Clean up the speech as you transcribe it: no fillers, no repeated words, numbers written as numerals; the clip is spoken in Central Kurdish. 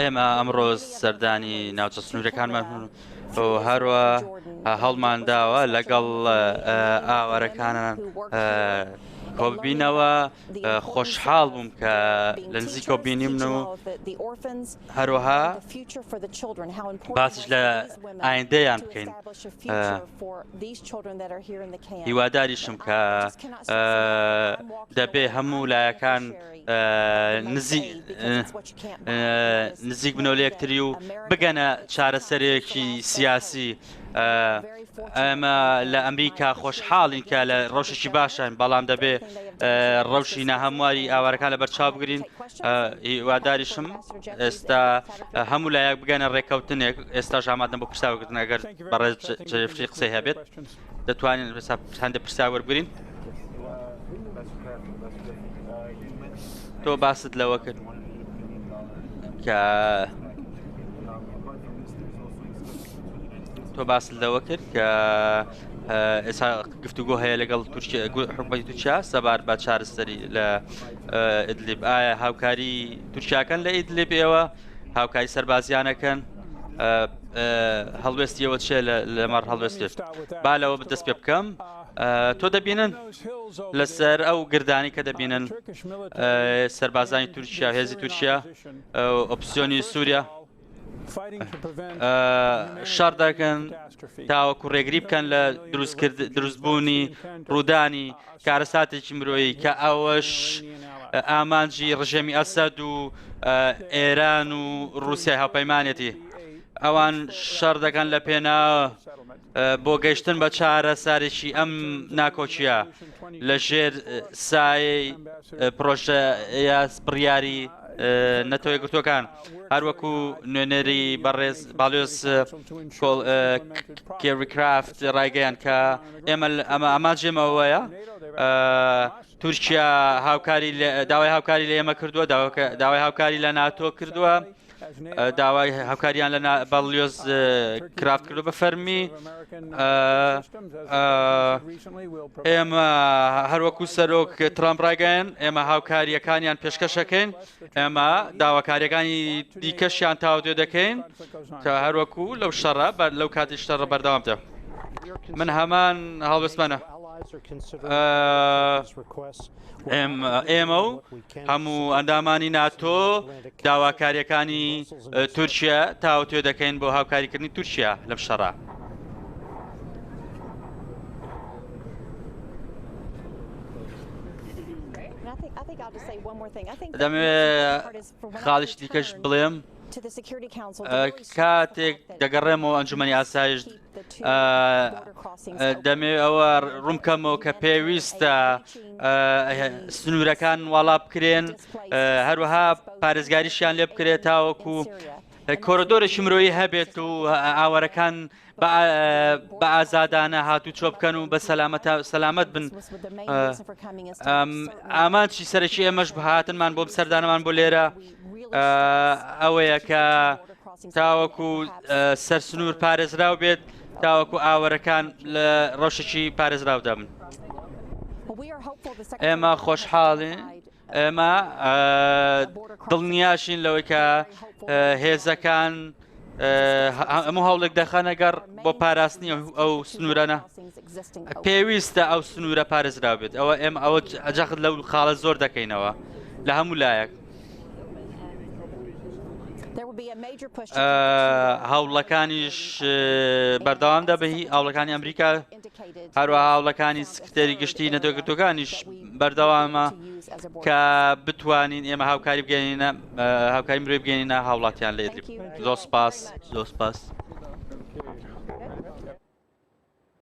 ئێمە ئەمڕۆ سەردانی ناوچە سنوورەکانمان هەروە هەڵمان داوە لەگەڵ ئاوارەکانان کۆبینەوە خۆشحاڵ بووم کە لە نزیکۆ بینیم و هەروەها باسش لە ئایندەیان بکەین. هیواداریشم کە دەبێ هەموو لایەکان نزیک بنەوە لە یەکتری و بگەنە چارەسەرێکی سیاسی. ئەمە لە ئەمریکا خۆشحاڵین کە لە ڕەوشێکی باشن، بەڵام دەبێ ڕەوشی ناهەمواری ئاوارەکان لە بەرچاو بگرین. هیواداریشم ئێستا هەموو لایەک بگەنە ڕێکەوتنێک. ئێستا ئامادەم بۆ پرسیارکردن، ئەگەر بەڕێز جەرێفری قسەی هەبێت دەتوانین هەندێک پرسیار وەربگرین. تۆ باست لەوە کرد کە ئێستا گفتوگۆ هەیە لەگەڵ حکومەتی تورکیا سەبار بە چارەسەری لە ئیدلیب. ئایا هاوکاری تورکیاکەن لە ئیدلیب؟ ئێوە هاوکاری سەربازیانەکەن؟ هەڵوێستیەوە چێ لەمەڕ هەڵوێستێت؟ با لەوە دەست پێ بکەم. تۆ دەبینن لەسەر ئەو گردانی کە دەبینن سەربازانی تورکیا، هێزی تورکیا، ئۆپسیۆنی سووریا شەڕ دەکەن تاوەکو ڕێگری بکەن لە دروستبوونی ڕوودانی کارەساتێکی مرۆیی کە ئەوەش ئامانجی ڕژێمی ئەسەد و ئێران و رووسیای هاوپەیمانێتی. ئەوان شەڕ دەکەن لە پێناوە بۆ گەیشتن بە چارەسەرێکی ئەم ناکۆچیە لە ژێر سایەی پرۆژە بڕیاری نەتۆ یەکگرتووەکان. هەروەکو نوێنەری بەڕێز باڵیۆس کێریکرافت ڕایگەیان کە ئێمە ئامانجێمەوەیە تورکیا داوای هاوکاری لە ئێمە کردووە، داوای هاوکاری لە ناتۆ کردووە، داوای هاوکاریان لە باڵیۆس کرافت کردو بە فەرمی. ئێمە هەروەکو سەرۆک ترامپ ڕایگەیان ئێمە هاوکاریەکانیان پێشکەشەکەین، ئێمە داواکاریەکانی دیکەشیان تاوتێ دەکەین کە هەروەکو لەو شەڕە لەو کاتی شەڕە بەردەوامتە. من هەمان هەڵوێستمانە ئێمە و هەموو ئەندامانی ناتۆ داواکاریەکانی تورکیا تاوتێ دەکەین بۆ هاوکاریکردنی تورکیا لەم شەڕە. دەمەوێت خاڵیش دیکەش بڵێم. کاتێک دەگەڕێمەوە ئەنجومەنی ئاسایش دەمێ ئەوە ڕوومکەمەوە کە پێویستە سنوورەکان وەڵا بکرێن، هەروەها پارێزگاریشیان لێ بکرێت تاوەکو کۆرۆدۆرێکی مرۆیی هەبێت و ئاوارەکان بە ئازادانە هاتوو چۆ بکەن و بە سەلامەت بن. ئامانجی سەرەکی ئێمەش بەهاتنمان بۆ سەردانەمان بۆ لێرە ئەوەیە کە تاوەکو سەرسنوور پارێزراو بێت، تاوەکو ئاوارەکان لە ڕەوشێکی پارێزراودا بن. ئێمە خۆشحاڵین، ئێمە دڵنیاشین لەوەی کە هێزەکان هەموو هەوڵێک دەخەنەگەر بۆ پاراستنی ئەو سنوورانە پێویستە ئەو سنوورە پارێزراو بێت. ئەوە ئەجاقت لەو خاڵە زۆر دەکەینەوە لە هەموو لایەک. هەوڵەکانیش بەردەوام دەبێت، هەوڵەکانی ئەمریکا هەروەها هەوڵەکانی سکرتێری گشتی نەتۆیەکگرتووەکانیش بەردەوامە کە بتوانین ئێمە هاوکاری مرۆی بگەینە هاوڵاتیان لە ئیدلیب. زۆر سپاس.